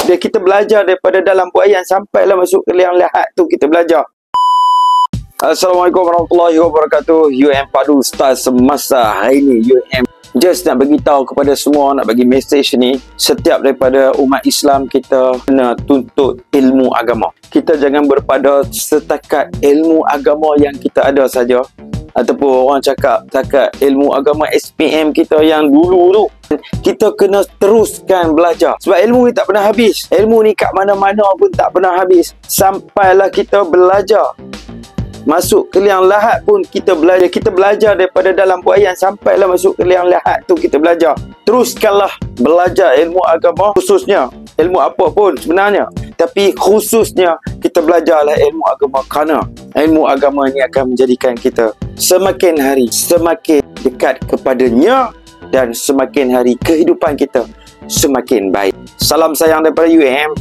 Biar kita belajar daripada dalam buayan sampailah masuk ke liang lahat tu kita belajar. Assalamualaikum warahmatullahi wabarakatuh. UM Padu Ustaz Semasa. Hari ni UM just nak bagi tahu kepada semua, nak bagi mesej ni, setiap daripada umat Islam kita kena tuntut ilmu agama. Kita jangan berpada setakat ilmu agama yang kita ada saja, ataupun orang cakap takat ilmu agama SPM kita yang dulu tu. Kita kena teruskan belajar, sebab ilmu ni tak pernah habis. Ilmu ni kat mana-mana pun tak pernah habis. Sampailah kita belajar. Masuk ke liang lahat pun kita belajar. Kita belajar daripada dalam buayan sampailah masuk ke liang lahat tu kita belajar. Teruskanlah belajar ilmu agama, khususnya ilmu apa pun sebenarnya, tapi khususnya kita belajarlah ilmu agama, kerana ilmu agama ni akan menjadikan kita semakin hari semakin dekat kepadanya, dan semakin hari kehidupan kita semakin baik. Salam sayang daripada UM.